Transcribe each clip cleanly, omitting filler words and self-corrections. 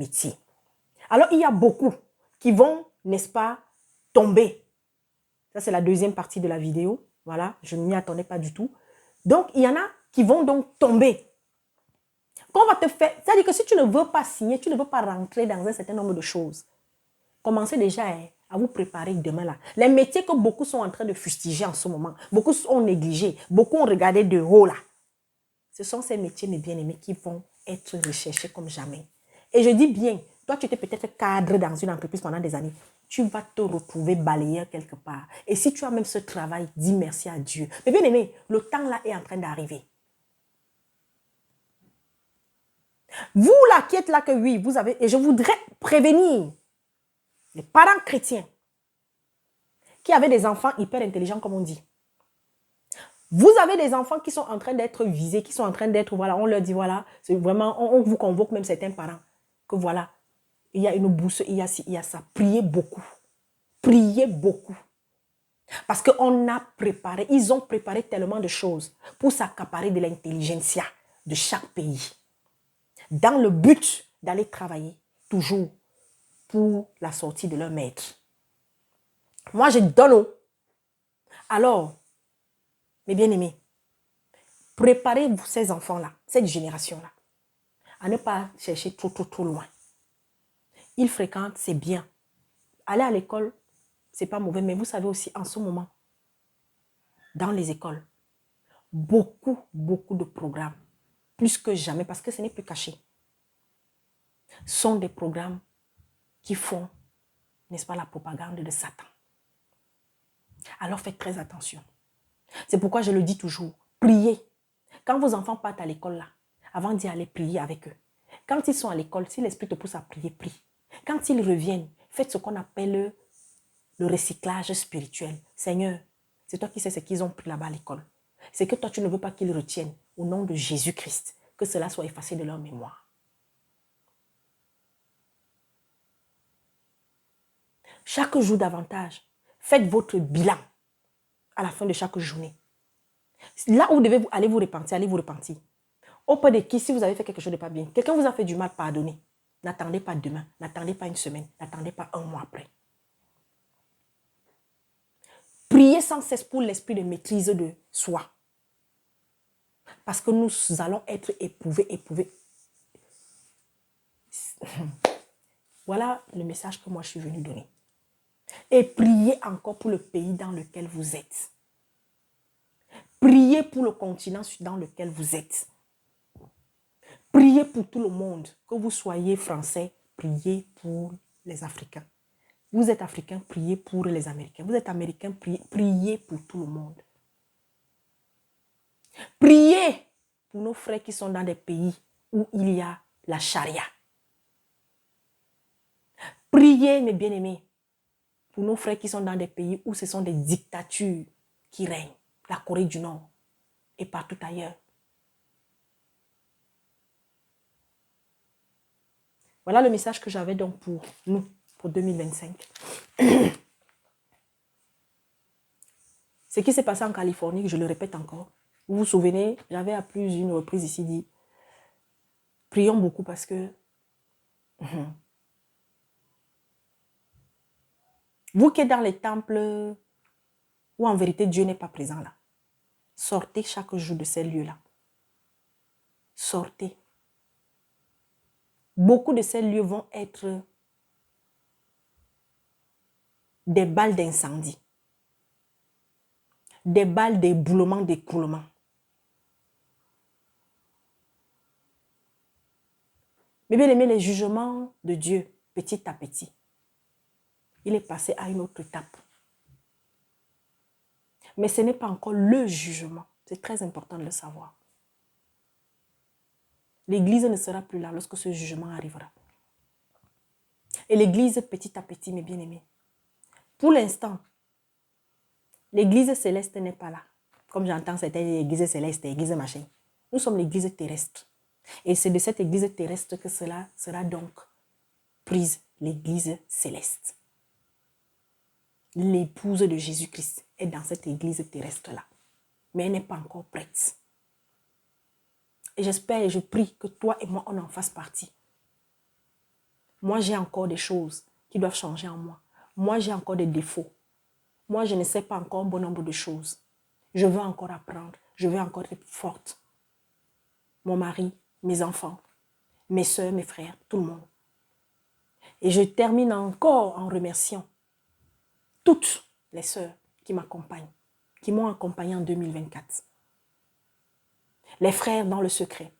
métier. Alors, il y a beaucoup qui vont, n'est-ce pas, tomber. Ça, c'est la deuxième partie de la vidéo. Voilà, je ne m'y attendais pas du tout. Donc, il y en a qui vont donc tomber. Qu'on va te faire, c'est-à-dire que si tu ne veux pas signer, tu ne veux pas rentrer dans un certain nombre de choses, commencez déjà à vous préparer demain là. Les métiers que beaucoup sont en train de fustiger en ce moment, beaucoup ont négligé, beaucoup ont regardé de haut là. Ce sont ces métiers, mes bien-aimés, qui vont être recherchés comme jamais. Et je dis bien, toi tu étais peut-être cadre dans une entreprise pendant des années, tu vas te retrouver balayeur quelque part. Et si tu as même ce travail, dis merci à Dieu. Mais bien aimé, le temps là est en train d'arriver. Vous là qui êtes là que oui, vous avez, et je voudrais prévenir les parents chrétiens qui avaient des enfants hyper intelligents comme on dit. Vous avez des enfants qui sont en train d'être visés, qui sont en train d'être, voilà, on leur dit, voilà, c'est vraiment, on vous convoque même certains parents, que voilà, il y a une bourse, il y a ci, il y a ça. Priez beaucoup. Priez beaucoup. Parce qu'on a préparé, ils ont préparé tellement de choses pour s'accaparer de l'intelligentsia de chaque pays. Dans le but d'aller travailler toujours pour la sortie de leur maître. Moi, je donne. Alors, mes bien-aimés, préparez-vous ces enfants-là, cette génération-là, à ne pas chercher trop loin. Ils fréquentent, c'est bien. Aller à l'école, c'est pas mauvais, mais vous savez aussi, en ce moment, dans les écoles, beaucoup de programmes, plus que jamais, parce que ce n'est plus caché, sont des programmes qui font, n'est-ce pas, la propagande de Satan. Alors faites très attention. C'est pourquoi je le dis toujours, priez. Quand vos enfants partent à l'école là, avant d'y aller, priez avec eux. Quand ils sont à l'école, si l'esprit te pousse à prier, prie. Quand ils reviennent, faites ce qu'on appelle le recyclage spirituel. Seigneur, c'est toi qui sais ce qu'ils ont pris là-bas à l'école. C'est que toi, tu ne veux pas qu'ils retiennent au nom de Jésus-Christ, que cela soit effacé de leur mémoire. Chaque jour davantage, faites votre bilan à la fin de chaque journée. Là où vous devez aller vous repentir, allez vous repentir. Auprès de qui, si vous avez fait quelque chose de pas bien, quelqu'un vous a fait du mal, pardonnez. N'attendez pas demain, n'attendez pas une semaine, n'attendez pas un mois après. Priez sans cesse pour l'esprit de maîtrise de soi. Parce que nous allons être éprouvés. Voilà le message que moi je suis venue donner. Et priez encore pour le pays dans lequel vous êtes. Priez pour le continent dans lequel vous êtes. Priez pour tout le monde. Que vous soyez français, priez pour les Africains. Vous êtes Africain, priez pour les Américains. Vous êtes Américain, priez pour tout le monde. Priez pour nos frères qui sont dans des pays où il y a la charia. Priez, mes bien-aimés, pour nos frères qui sont dans des pays où ce sont des dictatures qui règnent. La Corée du Nord et partout ailleurs. Voilà le message que j'avais donc pour nous, pour 2025. Ce qui s'est passé en Californie, je le répète encore. Vous vous souvenez, j'avais à plus d'une reprise ici dit, prions beaucoup parce que vous qui êtes dans les temples où en vérité Dieu n'est pas présent là, sortez chaque jour de ces lieux-là. Sortez. Beaucoup de ces lieux vont être des balles d'incendie, des balles d'éboulement, d'écroulement. Mais bien aimé, les jugements de Dieu, petit à petit, il est passé à une autre étape. Mais ce n'est pas encore le jugement. C'est très important de le savoir. L'Église ne sera plus là lorsque ce jugement arrivera. Et l'Église, petit à petit, mes bien-aimés, pour l'instant, l'Église céleste n'est pas là. Comme j'entends certaines églises célestes, églises machin. Nous sommes l'Église terrestre. Et c'est de cette Église terrestre que cela sera donc prise, l'Église céleste. L'épouse de Jésus-Christ est dans cette Église terrestre-là. Mais elle n'est pas encore prête. Et j'espère et je prie que toi et moi, on en fasse partie. Moi, j'ai encore des choses qui doivent changer en moi. Moi, j'ai encore des défauts. Moi, je ne sais pas encore un bon nombre de choses. Je veux encore apprendre. Je veux encore être forte. Mon mari, mes enfants, mes soeurs, mes frères, tout le monde. Et je termine encore en remerciant toutes les sœurs qui m'accompagnent, qui m'ont accompagné en 2024. Les frères dans le secret.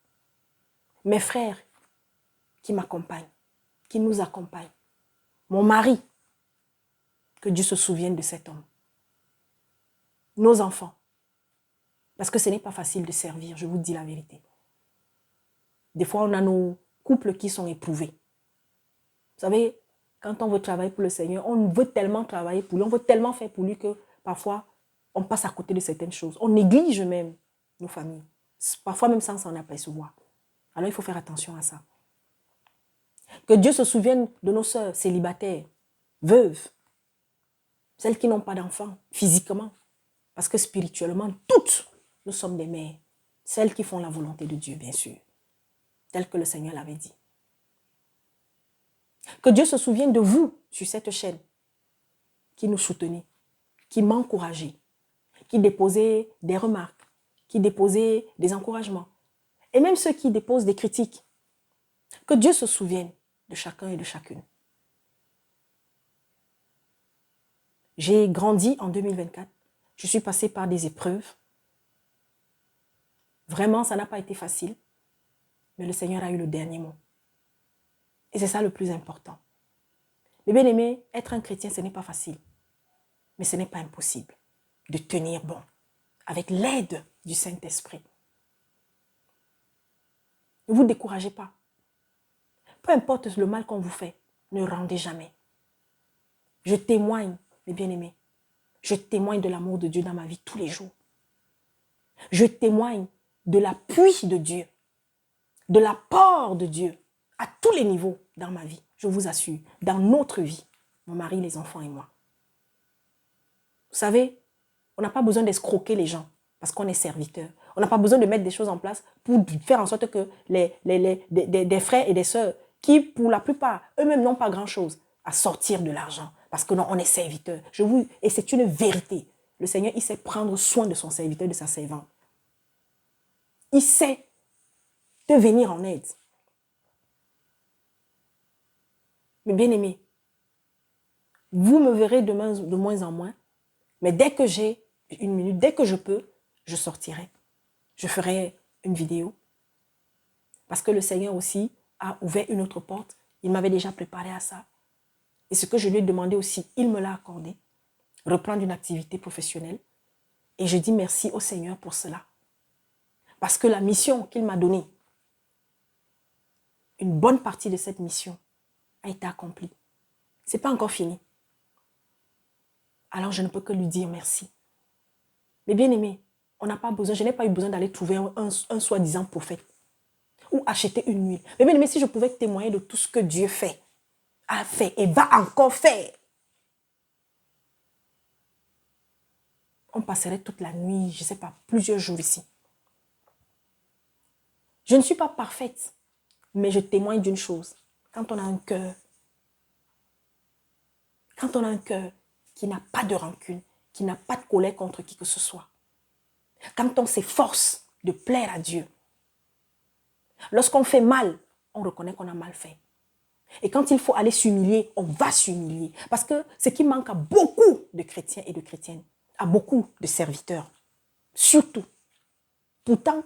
Mes frères qui m'accompagnent, qui nous accompagnent. Mon mari, que Dieu se souvienne de cet homme. Nos enfants. Parce que ce n'est pas facile de servir, je vous dis la vérité. Des fois, on a nos couples qui sont éprouvés. Vous savez, quand on veut travailler pour le Seigneur, on veut tellement travailler pour lui, on veut tellement faire pour lui que parfois, on passe à côté de certaines choses. On néglige même nos familles. Parfois même sans s'en apercevoir. Alors, il faut faire attention à ça. Que Dieu se souvienne de nos sœurs célibataires, veuves, celles qui n'ont pas d'enfants, physiquement. Parce que spirituellement, toutes, nous sommes des mères. Celles qui font la volonté de Dieu, bien sûr. Tel que le Seigneur l'avait dit. Que Dieu se souvienne de vous sur cette chaîne, qui nous soutenez, qui m'encouragez, qui déposez des remarques, qui déposez des encouragements. Et même ceux qui déposent des critiques. Que Dieu se souvienne de chacun et de chacune. J'ai grandi en 2024. Je suis passée par des épreuves. Vraiment, ça n'a pas été facile. Mais le Seigneur a eu le dernier mot. Et c'est ça le plus important. Mais bien aimé, être un chrétien, ce n'est pas facile. Mais ce n'est pas impossible de tenir bon avec l'aide du Saint-Esprit. Ne vous découragez pas. Peu importe le mal qu'on vous fait, ne rendez jamais. Je témoigne, mes bien-aimés, je témoigne de l'amour de Dieu dans ma vie tous les jours. Je témoigne de l'appui de Dieu, de l'apport de Dieu à tous les niveaux dans ma vie. Je vous assure, dans notre vie, mon mari, les enfants et moi. Vous savez, on n'a pas besoin d'escroquer les gens parce qu'on est serviteur. On n'a pas besoin de mettre des choses en place pour faire en sorte que des frères et des sœurs qui, pour la plupart, eux-mêmes n'ont pas grand-chose à sortir de l'argent. Parce que non, on est serviteur. Et c'est une vérité. Le Seigneur, il sait prendre soin de son serviteur, de sa servante. Il sait te venir en aide. Mais bien aimé, vous me verrez de moins en moins, mais dès que j'ai une minute, dès que je peux, je sortirai. Je ferai une vidéo. Parce que le Seigneur aussi a ouvert une autre porte. Il m'avait déjà préparé à ça. Et ce que je lui ai demandé aussi, il me l'a accordé. Reprendre une activité professionnelle. Et je dis merci au Seigneur pour cela. Parce que la mission qu'il m'a donnée, une bonne partie de cette mission a été accomplie. Ce n'est pas encore fini. Alors je ne peux que lui dire merci. Mais bien aimé, on n'a pas besoin, je n'ai pas eu besoin d'aller trouver un soi-disant prophète ou acheter une huile. Mais bien aimé, si je pouvais témoigner de tout ce que Dieu fait, a fait et va encore faire, on passerait toute la nuit, je ne sais pas, plusieurs jours ici. Je ne suis pas parfaite, mais je témoigne d'une chose. Quand on a un cœur qui n'a pas de rancune, qui n'a pas de colère contre qui que ce soit, quand on s'efforce de plaire à Dieu, lorsqu'on fait mal, on reconnaît qu'on a mal fait. Et quand il faut aller s'humilier, on va s'humilier. Parce que ce qui manque à beaucoup de chrétiens et de chrétiennes, à beaucoup de serviteurs, surtout, pourtant,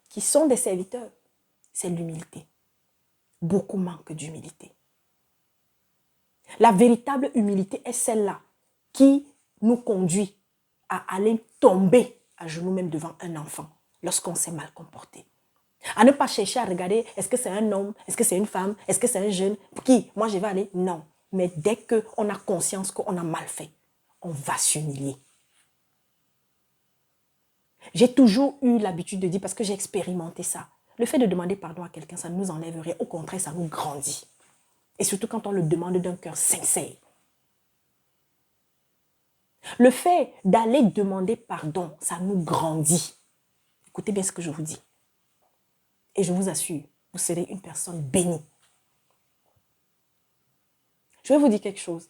qui sont des serviteurs, c'est l'humilité. Beaucoup manquent d'humilité. La véritable humilité est celle-là qui nous conduit à aller tomber à genoux même devant un enfant lorsqu'on s'est mal comporté. À ne pas chercher à regarder, est-ce que c'est un homme, est-ce que c'est une femme, est-ce que c'est un jeune, qui, moi je vais aller, non. Mais dès qu'on a conscience qu'on a mal fait, on va s'humilier. J'ai toujours eu l'habitude de dire, parce que j'ai expérimenté ça, le fait de demander pardon à quelqu'un, ça ne nous enlèverait, au contraire, ça nous grandit. Et surtout quand on le demande d'un cœur sincère. Le fait d'aller demander pardon, ça nous grandit. Écoutez bien ce que je vous dis. Et je vous assure, vous serez une personne bénie. Je vais vous dire quelque chose.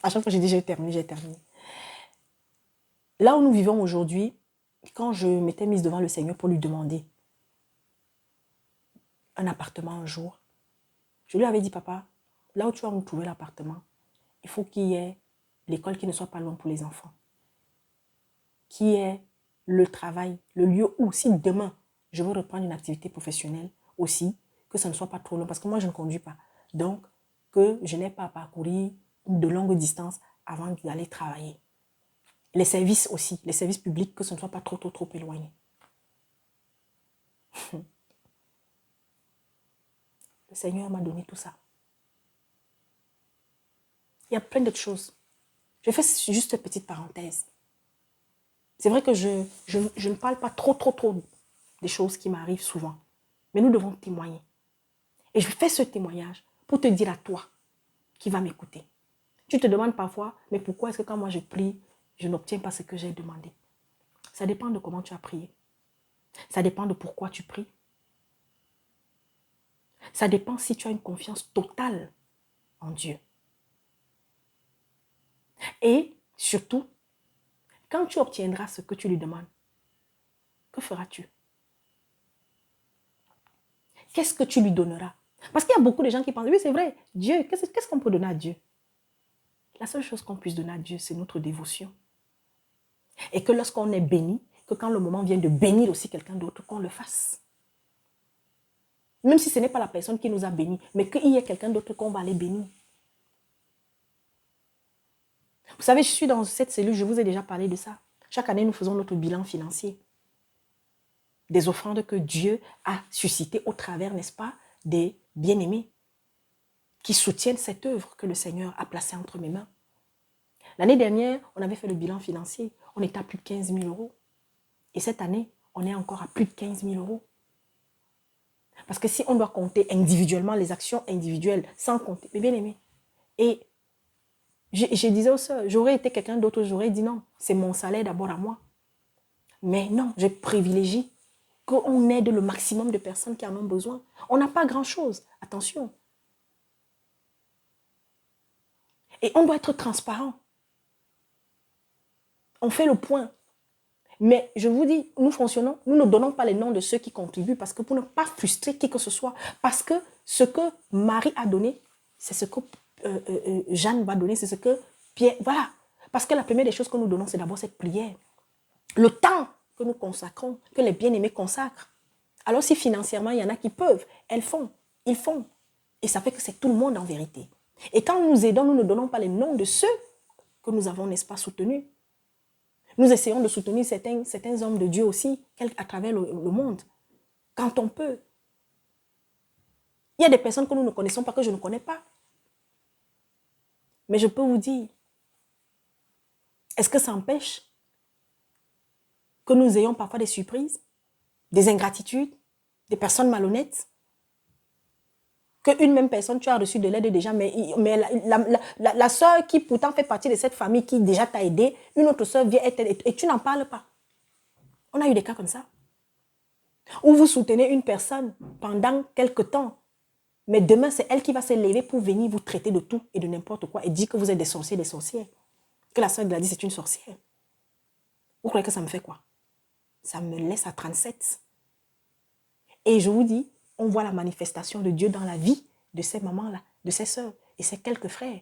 À chaque fois, j'ai dit j'ai terminé, j'ai terminé. Là où nous vivons aujourd'hui, quand je m'étais mise devant le Seigneur pour lui demander un appartement un jour, je lui avais dit, papa, là où tu vas nous trouver l'appartement, il faut qu'il y ait l'école qui ne soit pas loin pour les enfants. Qu'il y ait le travail, le lieu où, si demain, je veux reprendre une activité professionnelle aussi, que ça ne soit pas trop long, parce que moi, je ne conduis pas. Donc, que je n'ai pas à parcourir de longues distances avant d'aller travailler. Les services aussi, les services publics, que ce ne soit pas trop éloigné. Le Seigneur m'a donné tout ça. Il y a plein d'autres choses. Je fais juste une petite parenthèse. C'est vrai que je ne parle pas trop des choses qui m'arrivent souvent. Mais nous devons témoigner. Et je fais ce témoignage pour te dire à toi qui va m'écouter. Tu te demandes parfois, mais pourquoi est-ce que quand moi je prie, je n'obtiens pas ce que j'ai demandé? Ça dépend de comment tu as prié. Ça dépend de pourquoi tu pries. Ça dépend si tu as une confiance totale en Dieu. Et surtout, quand tu obtiendras ce que tu lui demandes, que feras-tu? Qu'est-ce que tu lui donneras? Parce qu'il y a beaucoup de gens qui pensent, oui c'est vrai, Dieu, qu'est-ce qu'on peut donner à Dieu? La seule chose qu'on puisse donner à Dieu, c'est notre dévotion. Et que lorsqu'on est béni, que quand le moment vient de bénir aussi quelqu'un d'autre, qu'on le fasse. Même si ce n'est pas la personne qui nous a bénis, mais qu'il y ait quelqu'un d'autre qu'on va aller bénir. Vous savez, je suis dans cette cellule, je vous ai déjà parlé de ça. Chaque année, nous faisons notre bilan financier. Des offrandes que Dieu a suscitées au travers, n'est-ce pas, des bien-aimés qui soutiennent cette œuvre que le Seigneur a placée entre mes mains. L'année dernière, on avait fait le bilan financier. On était à plus de 15 000 euros. Et cette année, on est encore à plus de 15 000 euros. Parce que si on doit compter individuellement les actions individuelles, sans compter, mais bien aimé. Et je disais aux sœurs, j'aurais été quelqu'un d'autre, j'aurais dit non, c'est mon salaire d'abord à moi. Mais non, je privilégie qu'on aide le maximum de personnes qui en ont besoin. On n'a pas grand-chose, attention. Et on doit être transparent. On fait le point. Mais je vous dis, nous fonctionnons, nous ne donnons pas les noms de ceux qui contribuent parce que pour ne pas frustrer qui que ce soit, parce que ce que Marie a donné, c'est ce que Jeanne va donner, c'est ce que Pierre, voilà. Parce que la première des choses que nous donnons, c'est d'abord cette prière. Le temps que nous consacrons, que les bien-aimés consacrent. Alors si financièrement, il y en a qui peuvent, elles font, ils font. Et ça fait que c'est tout le monde en vérité. Et quand nous aidons, nous ne donnons pas les noms de ceux que nous avons, n'est-ce pas, soutenus. Nous essayons de soutenir certains hommes de Dieu aussi, à travers le monde, quand on peut. Il y a des personnes que nous ne connaissons pas, que je ne connais pas. Mais je peux vous dire, est-ce que ça empêche que nous ayons parfois des surprises, des ingratitudes, des personnes malhonnêtes? Qu'une même personne, tu as reçu de l'aide déjà, mais la soeur qui pourtant fait partie de cette famille qui déjà t'a aidé, une autre soeur vient et tu n'en parles pas. On a eu des cas comme ça. Où vous soutenez une personne pendant quelque temps, mais demain, c'est elle qui va se lever pour venir vous traiter de tout et de n'importe quoi et dire que vous êtes des sorciers, des sorcières. Que la soeur Gladys c'est une sorcière. Vous croyez que ça me fait quoi? Ça me laisse à 37. Et je vous dis, on voit la manifestation de Dieu dans la vie de ces mamans-là, de ces sœurs et ces quelques frères.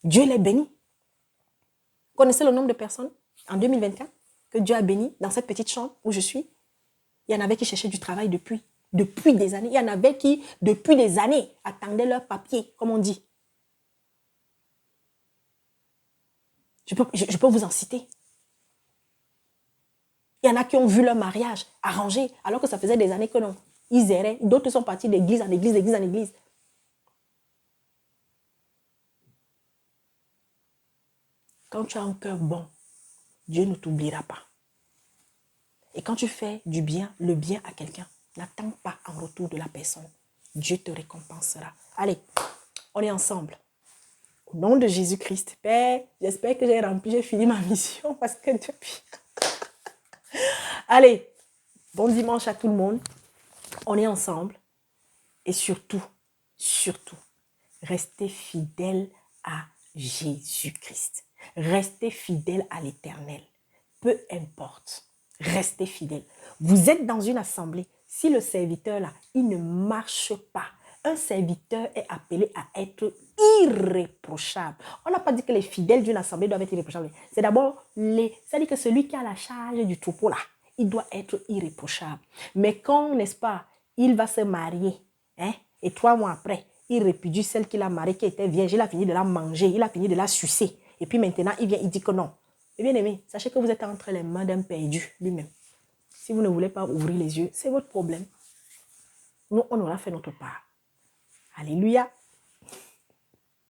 Dieu les bénit. Vous connaissez le nombre de personnes en 2024 que Dieu a béni dans cette petite chambre où je suis? Il y en avait qui cherchaient du travail depuis des années. Il y en avait qui, depuis des années, attendaient leur papier, comme on dit. Je peux vous en citer. Il y en a qui ont vu leur mariage arrangé, alors que ça faisait des années que non. Ils erraient. D'autres sont partis d'église en église, d'église en église. Quand tu as un cœur bon, Dieu ne t'oubliera pas. Et quand tu fais du bien, le bien à quelqu'un, n'attends pas en retour de la personne. Dieu te récompensera. Allez, on est ensemble. Au nom de Jésus-Christ, Père, j'espère que j'ai fini ma mission parce que depuis... Allez, bon dimanche à tout le monde. On est ensemble. Et surtout, Restez fidèle à Jésus-Christ. Restez fidèle à l'Éternel. Peu importe. Restez fidèle. Vous êtes dans une assemblée. Si le serviteur là, il ne marche pas, un serviteur est appelé à être irréprochable. On n'a pas dit que les fidèles d'une assemblée doivent être irréprochables. C'est d'abord c'est-à-dire que celui qui a la charge du troupeau là, il doit être irréprochable. Mais quand, n'est-ce pas, il va se marier, hein, et 3 mois après, il répudie celle qu'il a mariée, qui était vierge, il a fini de la manger, il a fini de la sucer. Et puis maintenant, il vient, il dit que non. Et bien aimé, sachez que vous êtes entre les mains d'un perdu lui-même. Si vous ne voulez pas ouvrir les yeux, c'est votre problème. Nous, on aura fait notre part. Alléluia.